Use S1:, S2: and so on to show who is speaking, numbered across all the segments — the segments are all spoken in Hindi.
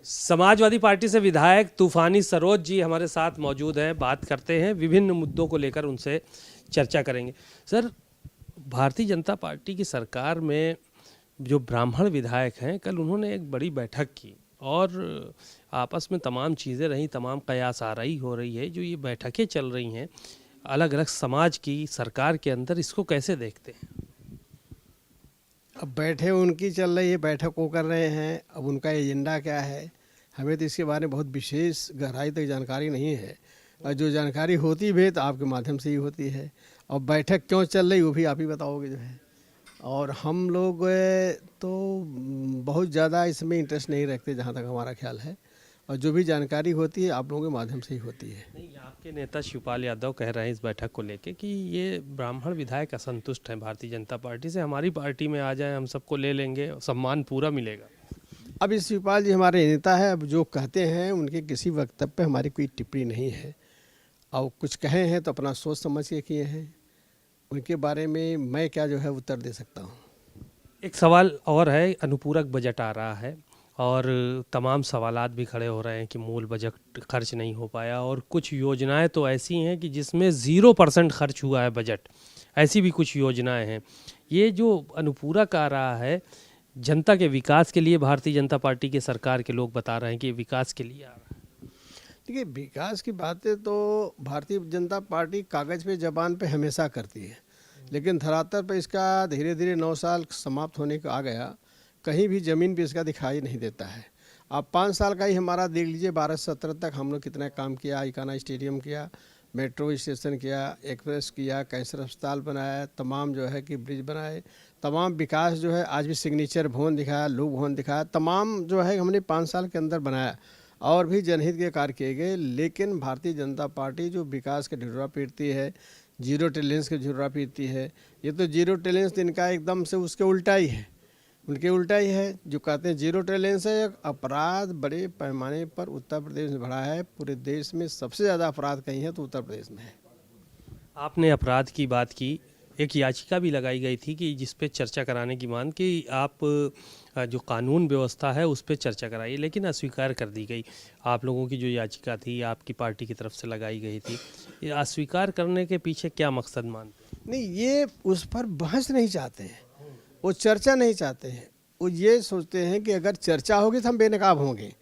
S1: समाजवादी पार्टी से विधायक तूफानी सरोज जी हमारे साथ मौजूद हैं। बात करते हैं, विभिन्न मुद्दों को लेकर उनसे चर्चा करेंगे। सर, भारतीय जनता पार्टी की सरकार में जो ब्राह्मण विधायक हैं, कल उन्होंने एक बड़ी बैठक की और आपस में तमाम चीज़ें रहीं, तमाम कयास आराई हो रही है। जो ये बैठकें चल रही हैं अलग अलग समाज की सरकार के अंदर, इसको कैसे देखते हैं?
S2: अब बैठे उनकी चल रही है, बैठक वो कर रहे हैं। अब उनका एजेंडा क्या है, हमें तो इसके बारे में बहुत विशेष गहराई तक जानकारी नहीं है। और जो जानकारी होती भी है तो आपके माध्यम से ही होती है। और बैठक क्यों चल रही वो भी आप ही बताओगे जो है। और हम लोग तो बहुत ज़्यादा इसमें इंटरेस्ट नहीं रखते, जहाँ तक हमारा ख्याल है। और जो भी जानकारी होती है आप लोगों के माध्यम से ही होती है।
S1: नहीं, आपके नेता शिवपाल यादव कह रहे हैं इस बैठक को लेके कि ये ब्राह्मण विधायक असंतुष्ट हैं भारतीय जनता पार्टी से, हमारी पार्टी में आ जाए, हम सबको ले लेंगे, सम्मान पूरा मिलेगा।
S2: अब इस शिवपाल जी हमारे नेता है, अब जो कहते हैं उनके किसी वक्तव्य पे हमारी कोई टिप्पणी नहीं है। और कुछ कहे हैं तो अपना सोच समझ के किए हैं, उनके बारे में मैं क्या जो है उत्तर दे सकता हूँ।
S1: एक सवाल और है, अनुपूरक बजट आ रहा है और तमाम सवालात भी खड़े हो रहे हैं कि मूल बजट खर्च नहीं हो पाया और कुछ योजनाएं तो ऐसी हैं कि जिसमें 0% खर्च हुआ है बजट, ऐसी भी कुछ योजनाएं हैं। ये जो अनुपूरक आ रहा है जनता के विकास के लिए, भारतीय जनता पार्टी के सरकार के लोग बता रहे हैं कि विकास के लिए आ रहा है।
S2: देखिए, विकास की बातें तो भारतीय जनता पार्टी कागज़ पे ज़बान पे हमेशा करती है, लेकिन धरातल पे इसका धीरे धीरे 9 साल समाप्त होने को आ गया, कहीं भी ज़मीन पे इसका दिखाई नहीं देता है। आप 5 साल का ही हमारा देख लीजिए, 12 से 17 तक हम लोग कितना काम किया। इकाना स्टेडियम किया, मेट्रो स्टेशन किया, एक्सप्रेस किया, कैंसर अस्पताल बनाया, तमाम जो है कि ब्रिज बनाए, तमाम विकास जो है। आज भी सिग्नेचर भवन दिखाया, लोक भवन दिखाया, तमाम जो है हमने 5 साल के अंदर बनाया। और भी जनहित के कार्य किए गए। लेकिन भारतीय जनता पार्टी जो विकास के ढिढोरा पीटती है, जीरो टॉलरेंस के ढिढोरा पीटती है, ये तो जीरो टॉलरेंस इनका एकदम से उसके उल्टा ही है। उनके उल्टा ही है। जो कहते हैं जीरो टॉलरेंस है, अपराध बड़े पैमाने पर उत्तर प्रदेश में बढ़ा है। पूरे देश में सबसे ज़्यादा अपराध कहीं है तो उत्तर प्रदेश में है।
S1: आपने अपराध की बात की, एक याचिका भी लगाई गई थी कि जिस पे चर्चा कराने की मांग कि आप जो कानून व्यवस्था है उस पे चर्चा कराइए, लेकिन अस्वीकार कर दी गई। आप लोगों की जो याचिका थी आपकी पार्टी की तरफ से लगाई गई थी, ये अस्वीकार करने के पीछे क्या मकसद मानते?
S2: नहीं, ये उस पर बहस नहीं चाहते हैं, वो चर्चा नहीं चाहते हैं। वो ये सोचते हैं कि अगर चर्चा होगी तो हम बेनकाब होंगे,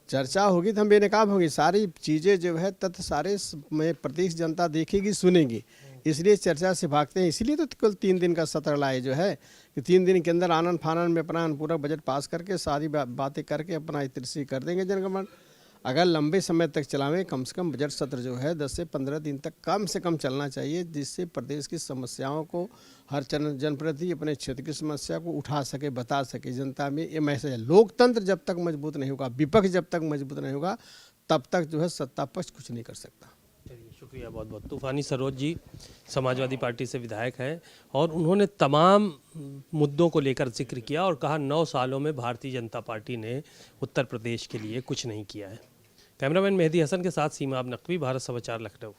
S2: चर्चा होगी तो हम बेनकाब होंगे। सारी चीज़ें जो है तथ्य सारे में प्रदेश जनता देखेगी, सुनेगी, इसलिए चर्चा से भागते हैं। इसीलिए तो केवल 3 दिन का सत्र लाए जो है कि 3 दिन के अंदर आनंद फानंद में अपना पूरा बजट पास करके सारी बातें करके अपना इतरसी कर देंगे जनगणमन। अगर लंबे समय तक चलावें, कम से कम बजट सत्र जो है 10 से 15 दिन तक कम से कम चलना चाहिए, जिससे प्रदेश की समस्याओं को हर जनप्रति अपने क्षेत्र की समस्या को उठा सके, बता सके जनता में। ये मैसेज है। लोकतंत्र जब तक मजबूत नहीं होगा, विपक्ष जब तक मजबूत नहीं होगा, तब तक जो है सत्ता पक्ष कुछ नहीं कर सकता।
S1: चलिए, शुक्रिया बहुत बहुत। तूफानी सरोज जी समाजवादी पार्टी से विधायक हैं और उन्होंने तमाम मुद्दों को लेकर जिक्र किया और कहा 9 सालों में भारतीय जनता पार्टी ने उत्तर प्रदेश के लिए कुछ नहीं किया है। कैमरामैन मेहदी हसन के साथ सीमा नकवी, भारत समाचार, लखनऊ।